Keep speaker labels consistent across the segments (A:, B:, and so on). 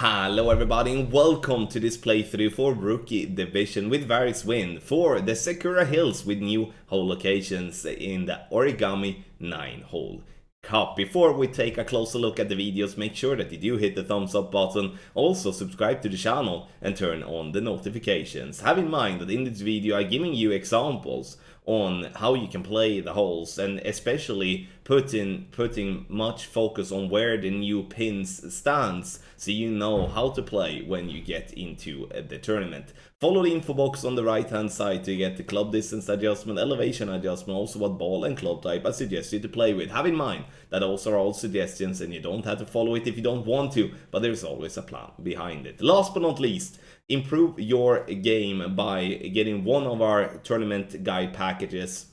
A: Hello everybody and welcome to this playthrough for Rookie Division with various win for the Sakura Hills with new hole locations in the Origami 9-hole Cup. Before we take a closer look at the videos, make sure that you do hit the thumbs up button, also subscribe to the channel and turn on the notifications. Have in mind that in this video I'm giving you examples on how you can play the holes, and especially putting much focus on where the new pins stands, so you know how to play when you get into the tournament. Follow the info box on the right hand side to get the club distance adjustment, elevation adjustment, also what ball and club type I suggest you to play with. Have in mind that those are all suggestions and you don't have to follow it if you don't want to, but there's always a plan behind it. Last but not least, improve your game by getting one of our tournament guide packages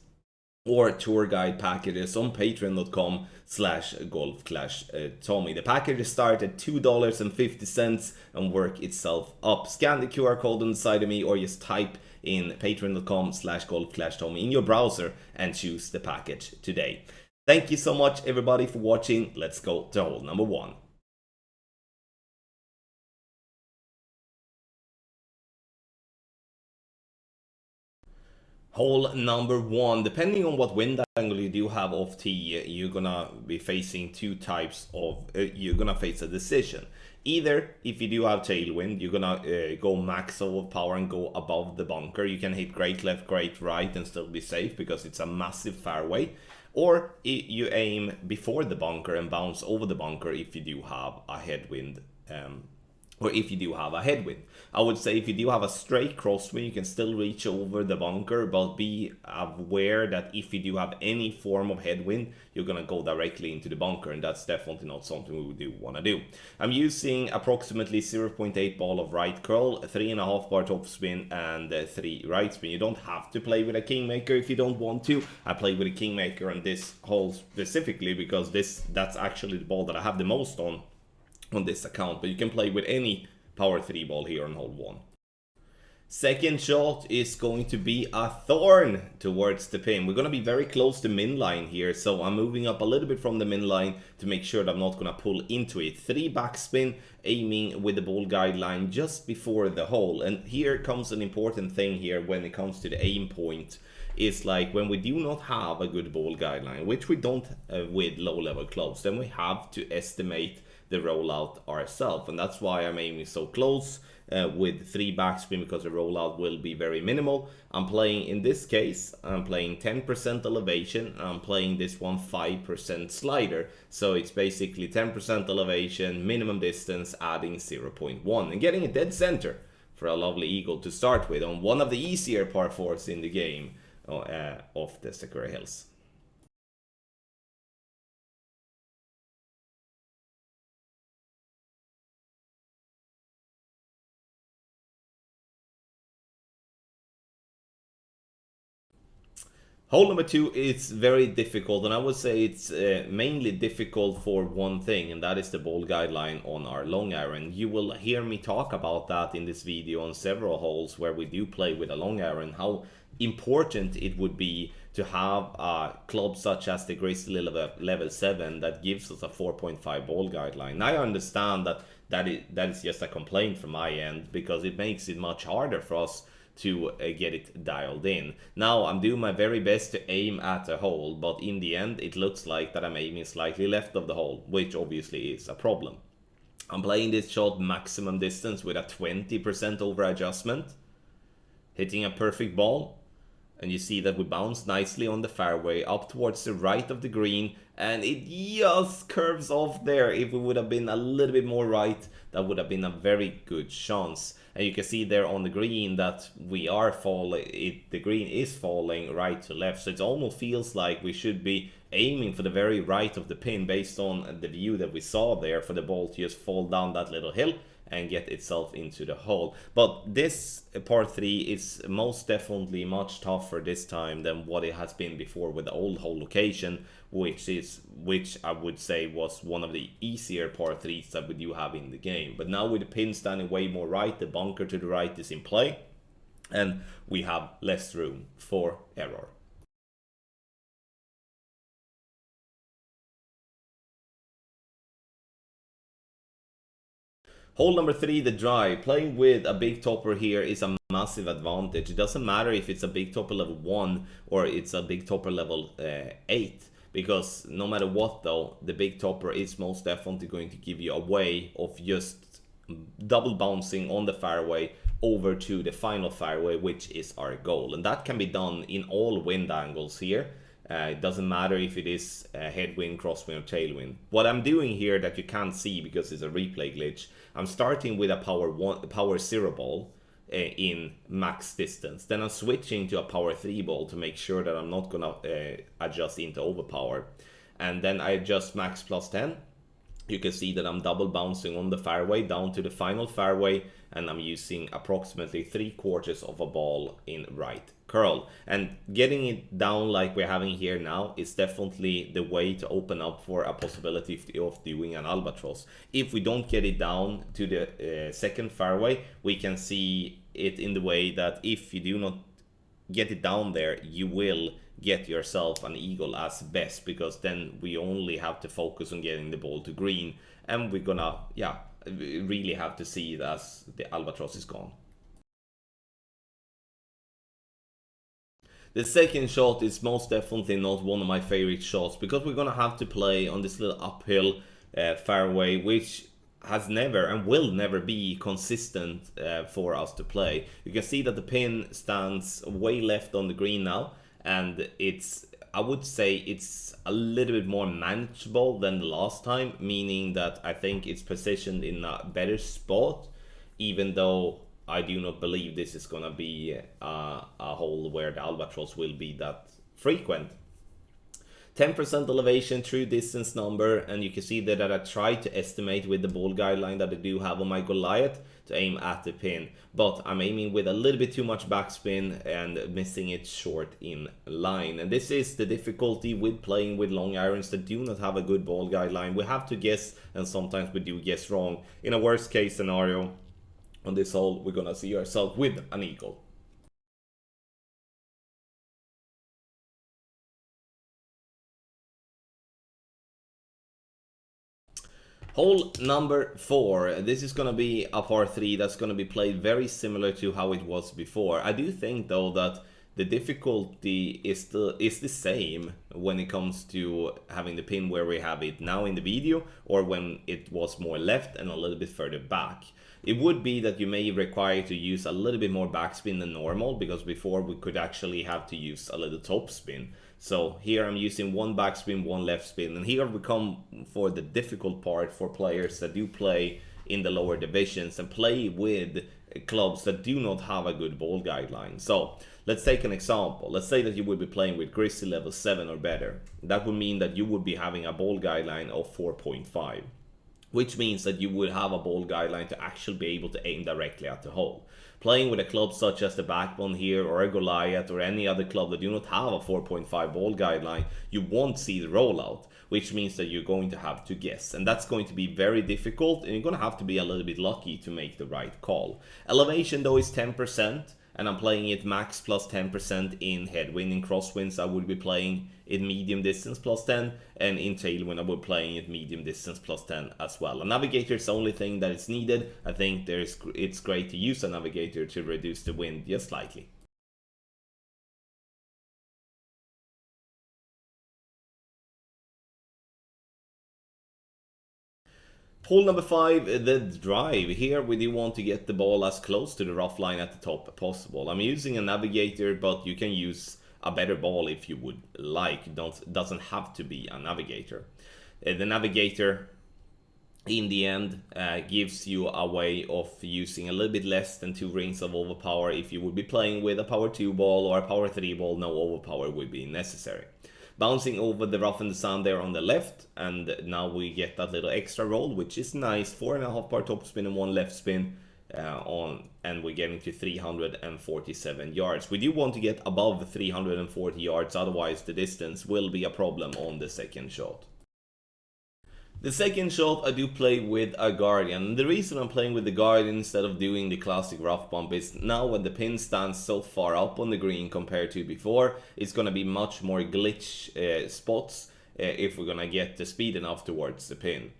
A: or tour guide packages on patreon.com/golfclashtommy. The packages start at $2.50 and work itself up. Scan the QR code on the side of me or just type in patreon.com/golfclashtommy in your browser and choose the package today. Thank you so much everybody for watching. Let's go to hole number 1. Hole number 1, depending on what wind angle you do have off tee, you're gonna be facing two types of, you're gonna face a decision. Either, if you do have tailwind, you're gonna go max of power and go above the bunker. You can hit great left, great right and still be safe because it's a massive fairway. Or you aim before the bunker and bounce over the bunker if you do have a headwind. Or if you do have a headwind. I would say if you do have a straight crosswind, you can still reach over the bunker, but be aware that if you do have any form of headwind, you're gonna go directly into the bunker, and that's definitely not something we do want to do. I'm using approximately 0.8 ball of right curl, 3.5 bar topspin, and 3 right spin. You don't have to play with a Kingmaker if you don't want to. I play with a Kingmaker on this hole specifically because that's actually the ball that I have the most on this account, but you can play with any power 3 ball here on hole 1. Second shot is going to be a thorn towards the pin. We're going to be very close to min line here, so I'm moving up a little bit from the min line to make sure that I'm not going to pull into it. 3 backspin, aiming with the ball guideline just before the hole. And here comes an important thing here when it comes to the aim point. Is like when we do not have a good ball guideline, which we don't with low level clubs, then we have to estimate the rollout ourselves, and that's why I'm aiming so close with 3 backspin, because the rollout will be very minimal. I'm playing, in this case, I'm playing 10% elevation, I'm playing this one 5% slider, so it's basically 10% elevation, minimum distance, adding 0.1 and getting a dead center for a lovely eagle to start with on one of the easier par 4s in the game of the Sakura Hills. Hole number 2 is very difficult, and I would say it's mainly difficult for one thing, and that is the ball guideline on our long iron. You will hear me talk about that in this video on several holes where we do play with a long iron, how important it would be to have a club such as the Grizzly level 7 that gives us a 4.5 ball guideline. I understand that is just a complaint from my end, because it makes it much harder for us to get it dialed in. Now I'm doing my very best to aim at a hole, but in the end it looks like that I'm aiming slightly left of the hole, which obviously is a problem. I'm playing this shot maximum distance with a 20% over adjustment, hitting a perfect ball, and you see that we bounce nicely on the fairway up towards the right of the green, and it just curves off there. If we would have been a little bit more right, that would have been a very good chance. And you can see there on the green that we are falling, the green is falling right to left, so it almost feels like we should be aiming for the very right of the pin based on the view that we saw there, for the ball to just fall down that little hill and get itself into the hole. But this par 3 is most definitely much tougher this time than what it has been before with the old hole location, which I would say was one of the easier par 3s that we do have in the game. But now with the pin standing way more right, the bunker to the right is in play, and we have less room for error. Hole number 3, the drive. Playing with a big topper here is a massive advantage. It doesn't matter if it's a big topper level 1 or it's a big topper level 8. Because no matter what though, the big topper is most definitely going to give you a way of just double bouncing on the fairway over to the final fairway, which is our goal. And that can be done in all wind angles here. It doesn't matter if it is headwind, crosswind, or tailwind. What I'm doing here that you can't see because it's a replay glitch, I'm starting with a power 0 ball in max distance. Then I'm switching to a power 3 ball to make sure that I'm not gonna adjust into overpower. And then I adjust max plus 10. You can see that I'm double bouncing on the fairway down to the final fairway, and I'm using approximately 3/4 of a ball in right curl. And getting it down like we're having here now is definitely the way to open up for a possibility of doing an albatross. If we don't get it down to the second fairway, we can see it in the way that if you do not get it down there, you will get yourself an eagle as best, because then we only have to focus on getting the ball to green, and we're gonna really have to see it as the albatross is gone. The second shot is most definitely not one of my favorite shots, because we're gonna have to play on this little uphill fairway, which has never and will never be consistent for us to play. You can see that the pin stands way left on the green now, and I would say it's a little bit more manageable than the last time, meaning that I think it's positioned in a better spot, even though I do not believe this is gonna be a hole where the albatross will be that frequent. 10% elevation, true distance number, and you can see that I tried to estimate with the ball guideline that I do have on my Goliath to aim at the pin, but I'm aiming with a little bit too much backspin and missing it short in line. And this is the difficulty with playing with long irons that do not have a good ball guideline. We have to guess, and sometimes we do guess wrong. In a worst case scenario on this hole, we're gonna see ourselves with an eagle. Hole number 4, this is going to be a par 3 that's going to be played very similar to how it was before. I do think though that the difficulty is the same when it comes to having the pin where we have it now in the video, or when it was more left and a little bit further back. It would be that you may require to use a little bit more backspin than normal, because before we could actually have to use a little topspin. So here I'm using one backspin, one left spin, and here we come for the difficult part for players that do play in the lower divisions and play with clubs that do not have a good ball guideline. So let's take an example. Let's say that you would be playing with Grizzly level 7 or better. That would mean that you would be having a ball guideline of 4.5. which means that you would have a ball guideline to actually be able to aim directly at the hole. Playing with a club such as the Backbone here, or a Goliath, or any other club that do not have a 4.5 ball guideline, you won't see the rollout, which means that you're going to have to guess. And that's going to be very difficult, and you're going to have to be a little bit lucky to make the right call. Elevation though is 10%, and I'm playing it max plus 10% in headwind. In crosswinds I would be playing it medium distance plus 10, and in tailwind I would be playing it medium distance plus 10 as well. A navigator is the only thing that is needed. I think it's great to use a navigator to reduce the wind just slightly. Hole number 5, the drive. Here we do want to get the ball as close to the rough line at the top as possible. I'm using a navigator, but you can use a better ball if you would like. Doesn't have to be a navigator. The navigator in the end gives you a way of using a little bit less than 2 rings of overpower. If you would be playing with a power 2 ball or a power 3 ball, no overpower would be necessary. Bouncing over the rough and the sand there on the left, and now we get that little extra roll, which is nice. 4.5 bar top spin and 1 left spin and we're getting to 347 yards. We do want to get above 340 yards, otherwise the distance will be a problem on the second shot. The second shot I do play with a Guardian. The reason I'm playing with the Guardian instead of doing the classic rough bump is now when the pin stands so far up on the green compared to before, it's going to be much more glitch spots if we're going to get the speed enough towards the pin.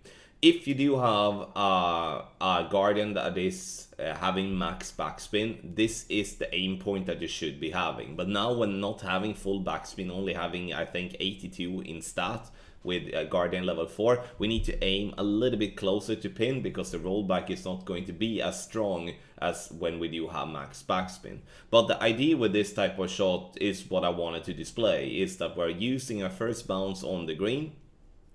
A: If you do have a guardian that is having max backspin, this is the aim point that you should be having. But now when not having full backspin, only having I think 82 in stat with guardian level 4, we need to aim a little bit closer to pin, because the rollback is not going to be as strong as when we do have max backspin. But the idea with this type of shot is what I wanted to display, is that we're using our first bounce on the green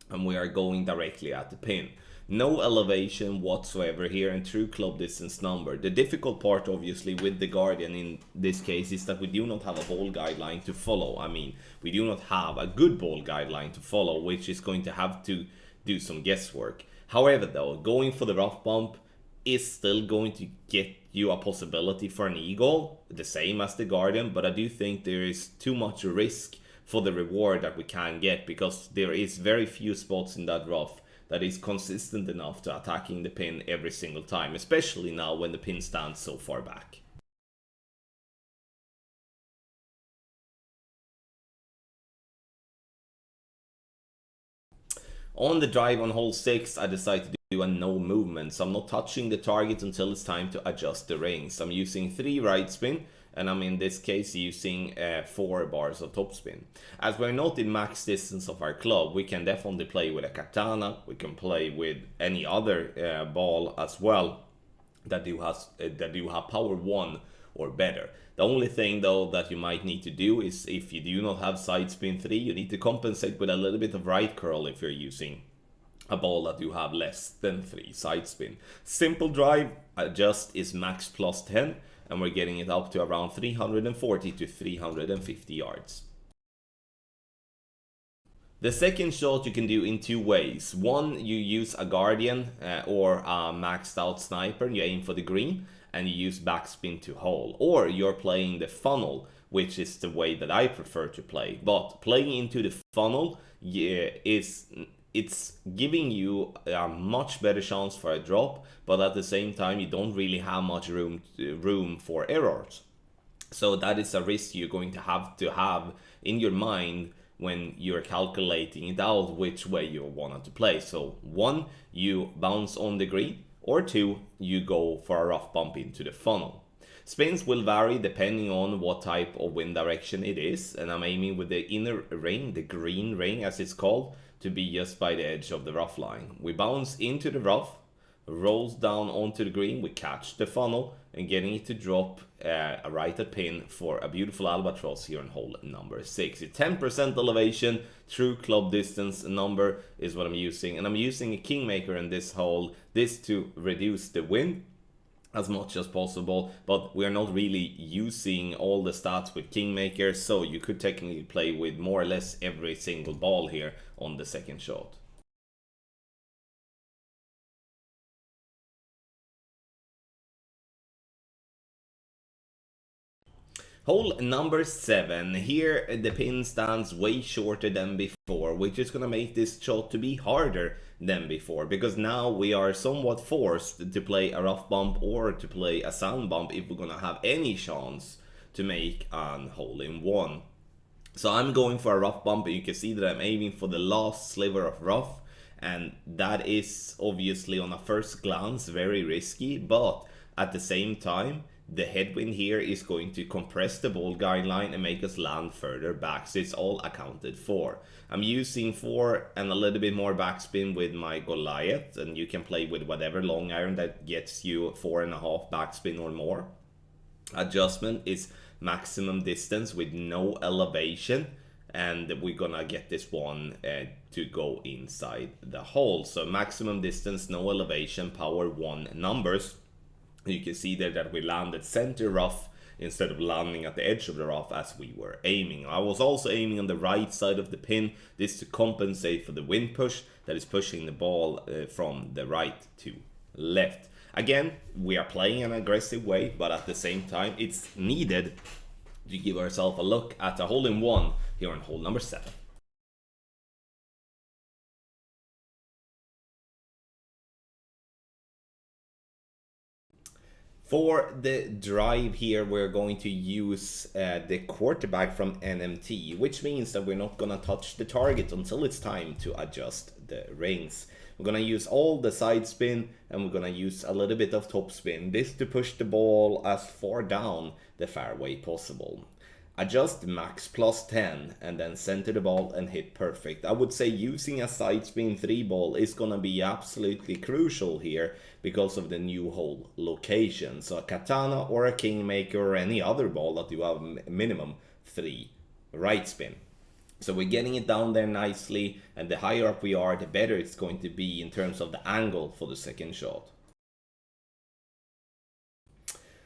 A: and we are going directly at the pin. No elevation whatsoever here, and true club distance number. The difficult part obviously with the guardian in this case is that we do not have a ball guideline to follow. I mean, we do not have a good ball guideline to follow, which is going to have to do some guesswork. However though, going for the rough bump is still going to get you a possibility for an eagle, the same as the guardian, but I do think there is too much risk for the reward that we can get, because there is very few spots in that rough that is consistent enough to attacking the pin every single time, especially now when the pin stands so far back. On the drive on hole 6, I decided to do a no movement, so I'm not touching the target until it's time to adjust the rings. I'm using 3 right spin, and I'm in this case using 4 bars of topspin. As we're not in max distance of our club, we can definitely play with a katana, we can play with any other ball as well that do have power 1 or better. The only thing though that you might need to do is, if you do not have side spin 3, you need to compensate with a little bit of right curl if you're using a ball that you have less than 3 side spin. Simple drive adjust is max plus 10, and we're getting it up to around 340 to 350 yards. The second shot you can do in 2 ways. One, you use a guardian or a maxed out sniper, and you aim for the green and you use backspin to hole. Or you're playing the funnel, which is the way that I prefer to play. But playing into the funnel it's giving you a much better chance for a drop, but at the same time you don't really have much room for errors. So that is a risk you're going to have in your mind when you're calculating it out which way you want to play. So 1, you bounce on the green, or 2, you go for a rough bump into the funnel. Spins will vary depending on what type of wind direction it is, and I'm aiming with the inner ring, the green ring as it's called, to be just by the edge of the rough line. We bounce into the rough, rolls down onto the green, we catch the funnel and getting it to drop right at pin for a beautiful albatross here on hole number 6. It's 10% elevation, true club distance number is what I'm using, and I'm using a kingmaker in this hole, this to reduce the wind as much as possible, but we're not really using all the stats with kingmaker, so you could technically play with more or less every single ball here on the second shot. Hole number 7. Here the pin stands way shorter than before, which is gonna make this shot to be harder than before, because now we are somewhat forced to play a rough bump or to play a sound bump if we're gonna have any chance to make an hole-in-one. So I'm going for a rough bump, and you can see that I'm aiming for the last sliver of rough, and that is obviously on a first glance very risky, but at the same time the headwind here is going to compress the ball guideline and make us land further back, so it's all accounted for. I'm using 4 and a little bit more backspin with my Goliath, and you can play with whatever long iron that gets you 4.5 backspin or more. Adjustment is maximum distance with no elevation, and we're gonna get this one to go inside the hole. So maximum distance, no elevation, power 1 numbers. You can see there that we landed center rough instead of landing at the edge of the rough as we were aiming. I was also aiming on the right side of the pin, this to compensate for the wind push that is pushing the ball from the right to left. Again, we are playing an aggressive way, but at the same time it's needed to give ourselves a look at a hole-in-one here on hole number 7. For the drive here, we're going to use the quarterback from NMT, which means that we're not going to touch the target until it's time to adjust the rings. We're going to use all the side spin, and we're going to use a little bit of top spin, this to push the ball as far down the fairway possible. Adjust max plus 10 and then center the ball and hit perfect. I would say using a side spin 3 ball is gonna be absolutely crucial here because of the new hole location. So a katana or a kingmaker or any other ball that you have minimum 3 right spin. So we're getting it down there nicely, and the higher up we are, the better it's going to be in terms of the angle for the second shot.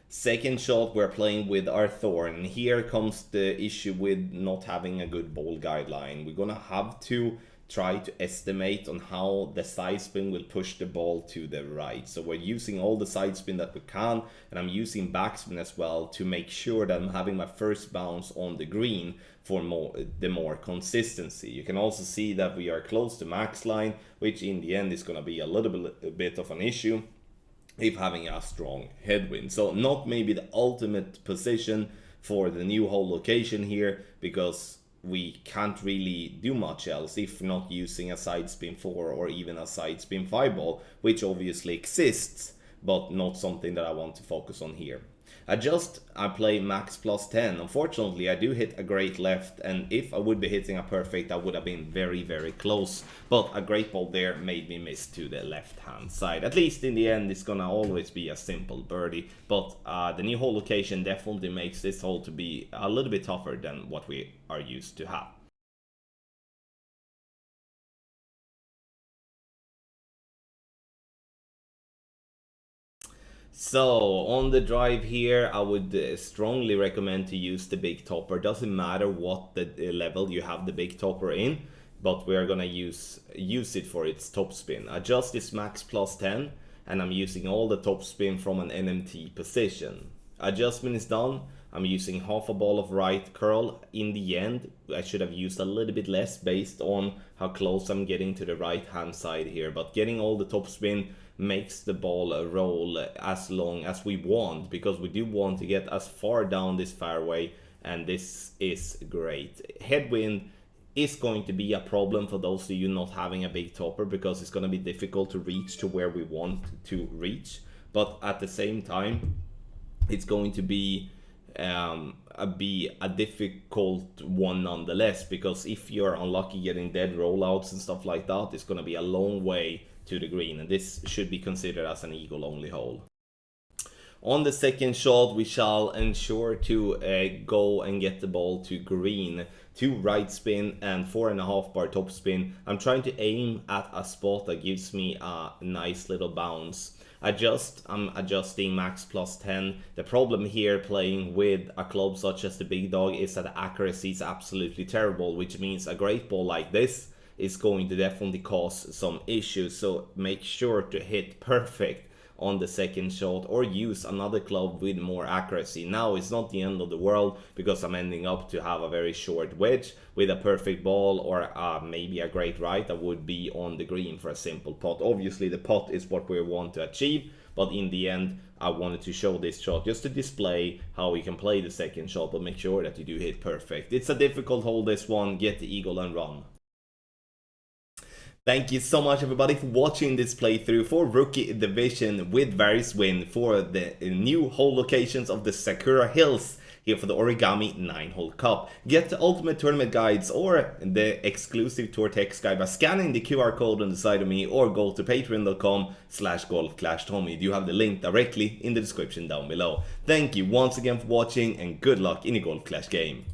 A: Second shot, we're playing with our thorn. Here comes the issue with not having a good ball guideline. We're gonna have to try to estimate on how the side spin will push the ball to the right. So we're using all the side spin that we can, and I'm using backspin as well to make sure that I'm having my first bounce on the green for more consistency. You can also see that we are close to max line, which in the end is gonna be a little bit of an issue if having a strong headwind. So not maybe the ultimate position for the new hole location here, because we can't really do much else if not using a side spin 4 or even a side spin 5 ball, which obviously exists, but not something that I want to focus on here. Adjust, I play max plus 10. Unfortunately, I do hit a great left, and if I would be hitting a perfect, I would have been very, very close. But a great ball there made me miss to the left-hand side. At least in the end, it's gonna always be a simple birdie. But the new hole location definitely makes this hole to be a little bit tougher than what we are used to have. So on the drive here, I would strongly recommend to use the big topper. Doesn't matter what the level you have the big topper in, but we are gonna use it for its top spin. Adjust this max plus 10, and I'm using all the top spin from an NMT position. Adjustment is done. I'm using half a ball of right curl. In the end, I should have used a little bit less based on how close I'm getting to the right hand side here, but getting all the top spin makes the ball roll as long as we want, because we do want to get as far down this fairway, and this is great. Headwind is going to be a problem for those of you not having a big topper, because it's going to be difficult to reach to where we want to reach, but at the same time it's going to be a difficult one nonetheless, because if you're unlucky getting dead rollouts and stuff like that, it's going to be a long way to the green, and this should be considered as an eagle only hole. On the second shot, we shall ensure to go and get the ball to green, 2 right spin and 4.5 bar top spin. I'm trying to aim at a spot that gives me a nice little bounce. I'm adjusting max plus 10. The problem here playing with a club such as the Big Dog is that the accuracy is absolutely terrible, which means a great ball like this is going to definitely cause some issues. So make sure to hit perfect on the second shot, or use another club with more accuracy. Now it's not the end of the world, because I'm ending up to have a very short wedge with a perfect ball, or maybe a great right that would be on the green for a simple putt. Obviously the putt is what we want to achieve, but in the end I wanted to show this shot just to display how we can play the second shot, but make sure that you do hit perfect. It's a difficult hole, this one. Get the eagle and run. Thank you so much everybody for watching this playthrough for Rookie Division with Various Win for the new hole locations of the Sakura Hills here for the Origami 9-hole cup. Get the ultimate tournament guides or the exclusive tour text guide by scanning the QR code on the side of me, or go to patreon.com/golfclashtommy. You have the link directly in the description down below. Thank you once again for watching, and good luck in the Golf Clash game.